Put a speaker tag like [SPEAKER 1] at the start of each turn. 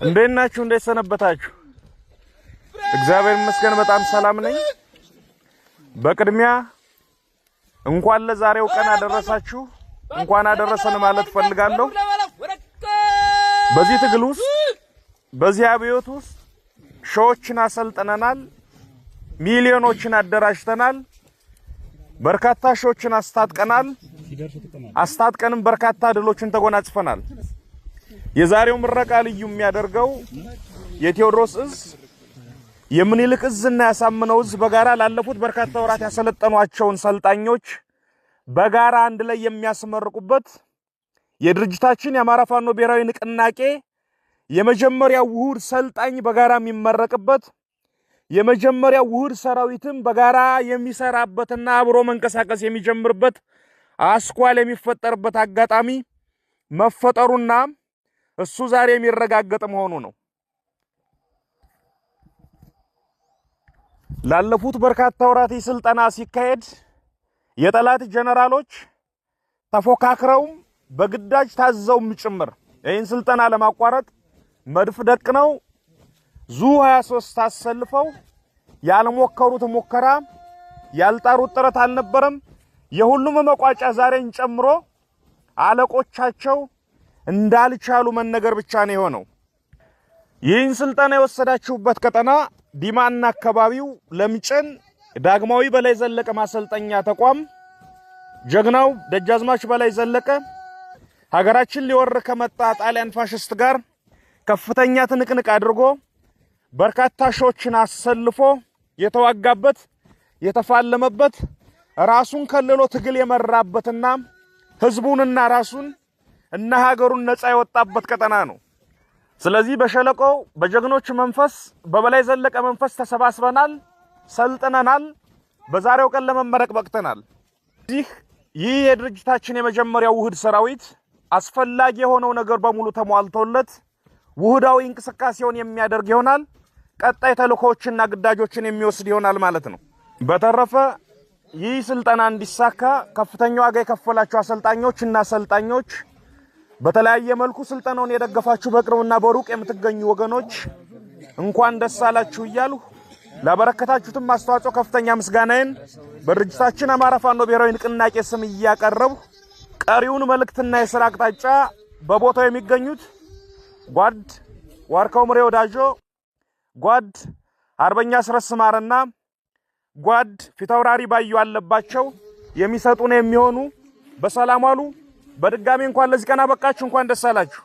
[SPEAKER 1] እንዴት ናችሁ? እንዴት ሰነበታችሁ? እግዚአብሔር ይመስገን በጣም ሰላም ነኝ። በቅድሚያ እንኳን ለዛሬው ቀን አደረሳችሁ፣ እንኳን አደረሰን ማለት ፈልጋለሁ። በዚህ ትግል ውስጥ በዚህ አብዮት ውስጥ ሺዎችን አሰልጥነናል፣ ሚሊዮኖችን አደራጅተናል፣ በርካታ ሺዎችን አስታጥቀናል። አስታጥቀንም በርካታ ድሎችን ተጎናጽፈናል። የዛሬው ምረቃ ልዩ የሚያደርገው የቴዎድሮስ እዝ የምኒልክ እዝና ያሳምነው እዝ በጋራ ላለፉት በርካታ ወራት ያሰለጠኗቸውን ሰልጣኞች በጋራ አንድ ላይ የሚያስመርቁበት የድርጅታችን የአማራ ፋኖ ብሔራዊ ንቅናቄ የመጀመሪያው ውሁድ ሰልጣኝ በጋራ የሚመረቅበት የመጀመሪያው ውሁድ ሰራዊትም በጋራ የሚሰራበትና አብሮ መንቀሳቀስ የሚጀምርበት አስኳል የሚፈጠርበት አጋጣሚ መፈጠሩና እሱ ዛሬ የሚረጋገጥ መሆኑ ነው። ላለፉት በርካታ ወራት ስልጠና ሲካሄድ የጠላት ጀነራሎች ተፎካክረው በግዳጅ ታዘውም ጭምር ይህን ስልጠና ለማቋረጥ መድፍ ደቅነው ዙ23 አሰልፈው ያልሞከሩት ሙከራ ያልጣሩት ጥረት አልነበረም። የሁሉም መቋጫ ዛሬን ጨምሮ አለቆቻቸው እንዳልቻሉ መነገር ብቻ ነው የሆነው። ይህን ስልጠና የወሰዳችሁበት ቀጠና ዲማና አካባቢው ለምጨን ዳግማዊ በላይ ዘለቀ ማሰልጠኛ ተቋም ጀግናው ደጃዝማች በላይ ዘለቀ ሀገራችን ሊወር ከመጣ ጣሊያን ፋሽስት ጋር ከፍተኛ ትንቅንቅ አድርጎ በርካታ ሺዎችን አሰልፎ የተዋጋበት የተፋለመበት ራሱን ከልሎ ትግል የመራበትና ህዝቡንና ራሱን እና ሀገሩን ነፃ የወጣበት ቀጠና ነው። ስለዚህ በሸለቆው በጀግኖች መንፈስ በበላይ ዘለቀ መንፈስ ተሰባስበናል፣ ሰልጥነናል፣ በዛሬው ቀን ለመመረቅ በቅተናል። ይህ የድርጅታችን የመጀመሪያው ውህድ ሰራዊት አስፈላጊ የሆነው ነገር በሙሉ ተሟልቶለት ውህዳዊ እንቅስቃሴውን የሚያደርግ ይሆናል። ቀጣይ ተልእኮዎችና ግዳጆችን የሚወስድ ይሆናል ማለት ነው። በተረፈ ይህ ስልጠና እንዲሳካ ከፍተኛ ዋጋ የከፈላችሁ አሰልጣኞችና ሰልጣኞች በተለያየ መልኩ ስልጠናውን የደገፋችሁ በቅርብና በሩቅ የምትገኙ ወገኖች እንኳን ደስ አላችሁ እያሉ ላበረከታችሁትም አስተዋጽኦ ከፍተኛ ምስጋናዬን በድርጅታችን አማራ ፋኖ ብሔራዊ ንቅናቄ ስም እያቀረቡ ቀሪውን መልእክትና የሥራ አቅጣጫ በቦታው የሚገኙት ጓድ ዋርካው ምሬ ወዳጆ፣ ጓድ አርበኛ አስረስ ማረና ጓድ ፊታውራሪ ባዩ አለባቸው የሚሰጡን የሚሆኑ በሰላም ዋሉ። በድጋሚ እንኳን ለዚህ ቀን አበቃችሁ፣ እንኳን ደስ አላችሁ።